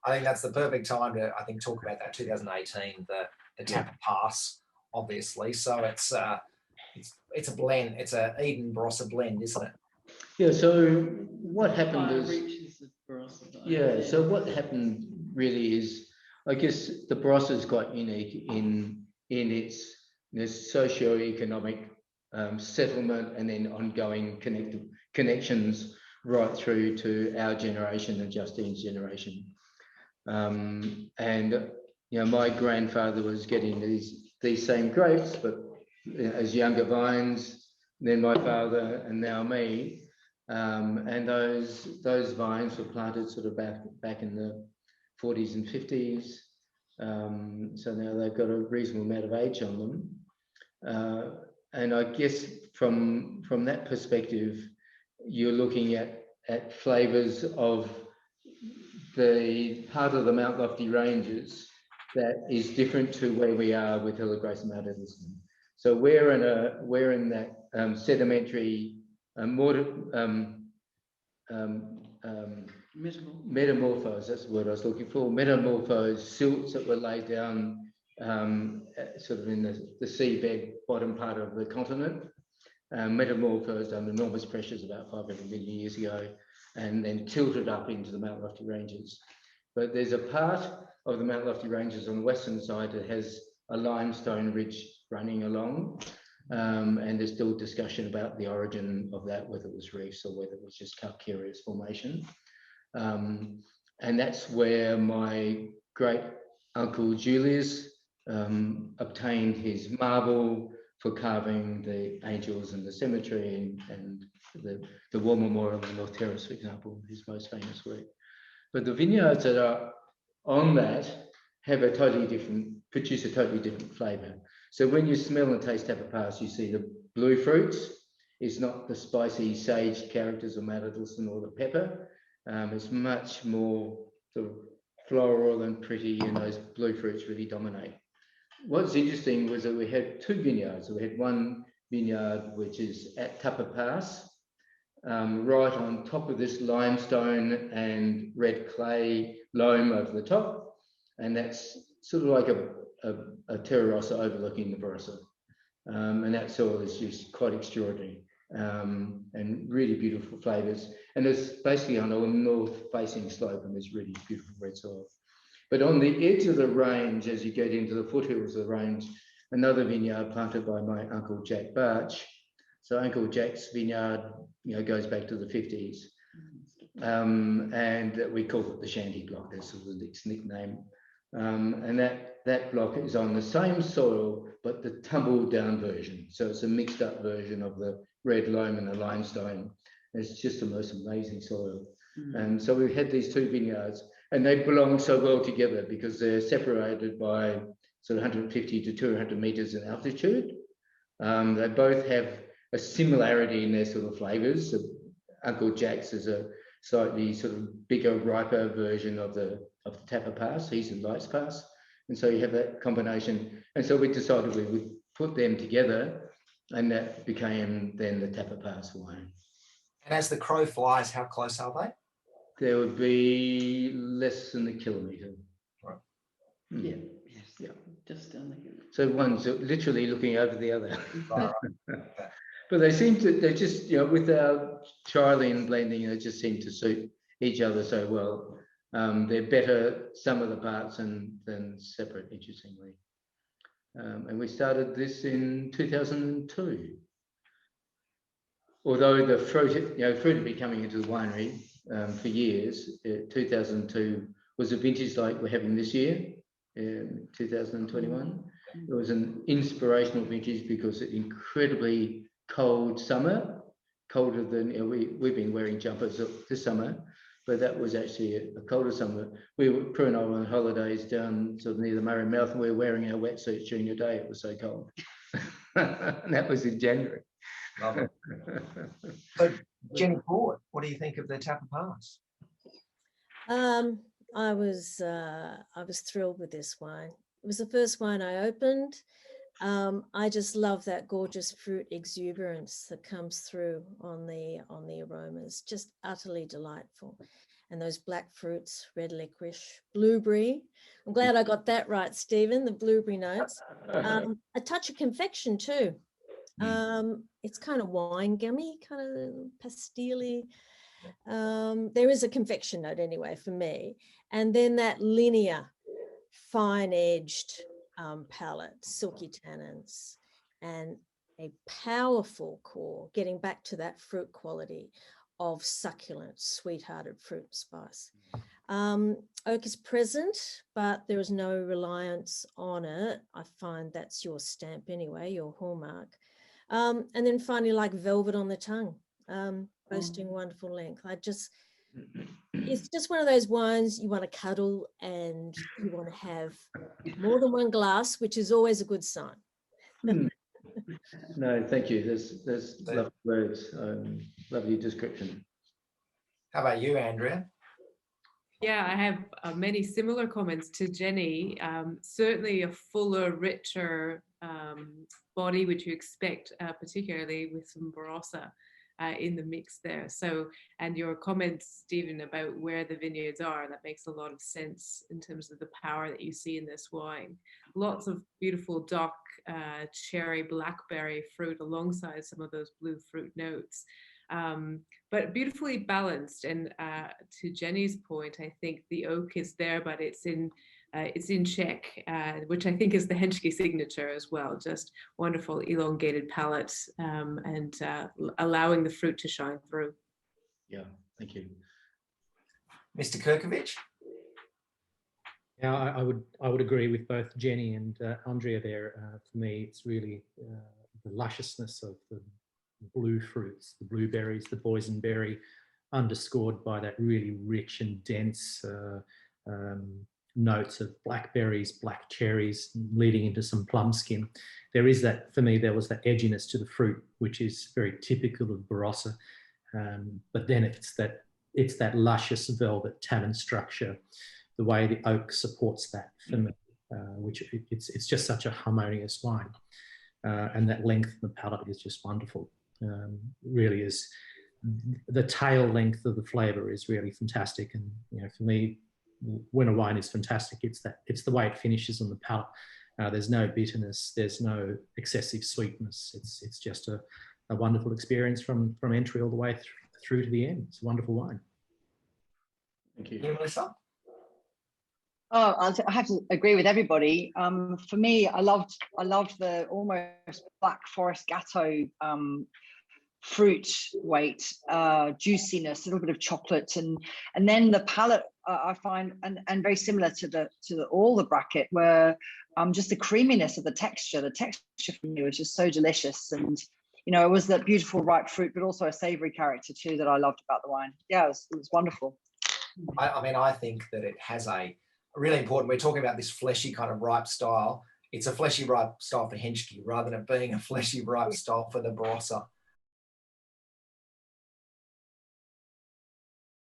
I think that's the perfect time to, I think, talk about that 2018, the Tappa Pass, obviously. So it's a blend. It's a Eden Barossa blend, isn't it? Yeah. So what happened is, so what happened really is, I guess the Barossa is quite unique in its socio-economic settlement and then ongoing connections right through to our generation and Justine's generation. And my grandfather was getting these same grapes, but as younger vines, then my father, and now me. And those vines were planted sort of back in the 40s and 50s. So now they've got a reasonable amount of age on them. And I guess from that perspective, you're looking at flavours of the part of the Mount Lofty Ranges that is different to where we are with Hill of Grace and Mount Edelston. So we're in that sedimentary metamorphosed, that's the word I was looking for, metamorphosed silts that were laid down sort of in the seabed bottom part of the continent, metamorphosed under enormous pressures about 500 million years ago, and then tilted up into the Mount Lofty Ranges. But there's a part of the Mount Lofty Ranges on the western side that has a limestone ridge running along, and there's still discussion about the origin of that, whether it was reefs or whether it was just calcareous formation. And that's where my great uncle Julius obtained his marble for carving the angels in the cemetery and the War Memorial in North Terrace, for example, his most famous work. But the vineyards that are on that produce a totally different flavour. So when you smell and taste Tappa Pass, you see the blue fruits. It's not the spicy sage characters of Mount Edelston or the pepper. It's much more sort of floral and pretty, and those blue fruits really dominate. What's interesting was that we had two vineyards. We had one vineyard which is at Tappa Pass, right on top of this limestone and red clay loam over the top, and that's sort of like a terra rossa overlooking the Barossa, and that soil is just quite extraordinary, and really beautiful flavours. And it's basically on a north-facing slope, and there's really beautiful red soil. But on the edge of the range, as you get into the foothills of the range, another vineyard planted by my uncle Jack Barch. So Uncle Jack's vineyard, goes back to the 50s, and we call it the Shandy Block. That's sort of its nickname. And that block is on the same soil, but the tumbled down version. So it's a mixed up version of the red loam and the limestone. It's just the most amazing soil. And so we've had these two vineyards, and they belong so well together because they're separated by sort of 150 to 200 meters in altitude. They both have a similarity in their sort of flavors. So Uncle Jack's is a slightly sort of bigger, riper version of the Tappa Pass. He's a Lights Pass. And so you have that combination. And so we decided we would put them together, and that became then the Tappa Pass wine. And as the crow flies, how close are they? There would be less than a kilometre. Right. Yeah, yes, yeah, just down the hill. So one's literally looking over the other. Right. But they just, with our trialing and blending, they just seem to suit each other so well. They're better sum of the parts than separate, interestingly. And we started this in 2002. Although the fruit had been coming into the winery for years, 2002 was a vintage like we're having this year, 2021. It was an inspirational vintage because it's incredibly cold summer, colder than we've been wearing jumpers this summer, but that was actually a colder summer. Prue and I were on holidays down sort of near the Murray Mouth, and we were wearing our wetsuits during the day. It was so cold. And that was in January. Lovely. So, Jenny Ford, what do you think of the Tappa Pass? I was thrilled with this wine. It was the first wine I opened. I just love that gorgeous fruit exuberance that comes through on the aromas. Just utterly delightful. and those black fruits, red licorice, blueberry. I'm glad I got that right, Stephen, the blueberry notes. A touch of confection too. It's kind of wine gummy, kind of pastilly. There is a confection note anyway for me. And then that linear, fine-edged palate, silky tannins, and a powerful core, getting back to that fruit quality of succulent, sweet-hearted fruit spice. Oak is present, but there is no reliance on it. I find that's your stamp anyway, your hallmark. And then finally, like velvet on the tongue, boasting wonderful length. It's just one of those wines you want to cuddle and you want to have more than one glass, which is always a good sign. No, thank you. There's lovely words, lovely description. How about you, Andrea? Yeah, I have many similar comments to Jenny. Certainly a fuller, richer body, which you expect, particularly with some Barossa in the mix there. So, and your comments, Stephen, about where the vineyards are, that makes a lot of sense in terms of the power that you see in this wine. Lots of beautiful dark cherry, blackberry fruit alongside some of those blue fruit notes. But beautifully balanced. And to Jenny's point, I think the oak is there, but it's in check, which I think is the Henschke signature as well. Just wonderful elongated palate and allowing the fruit to shine through. Yeah, thank you. Mr. Kirkovich? Yeah, I would agree with both Jenny and Andrea there. For me, it's really the lusciousness of the blue fruits, the blueberries, the boysenberry, underscored by that really rich and dense notes of blackberries, black cherries, leading into some plum skin. There is that, for me, there was that edginess to the fruit, which is very typical of Barossa. But then it's that luscious velvet tannin structure, the way the oak supports that for me, which it's just such a harmonious wine. And that length in the palate is just wonderful. Really is, the tail length of the flavour is really fantastic. And for me, when a wine is fantastic, it's the way it finishes on the palate. There's no bitterness, there's no excessive sweetness. It's just a wonderful experience from entry all the way through to the end. It's a wonderful wine. Thank you. Melissa? Oh, I have to agree with everybody. For me, I loved the almost Black Forest Gatto fruit weight, juiciness, a little bit of chocolate, and then the palate I find and very similar to all the bracket, where just the creaminess of the texture for me was just so delicious, and it was that beautiful ripe fruit, but also a savory character too that I loved about the wine. Yeah, it was wonderful. I mean, I think that it has a really important, we're talking about this fleshy kind of ripe style. It's a fleshy ripe style for Henschke rather than it being a fleshy ripe style for the Barossa.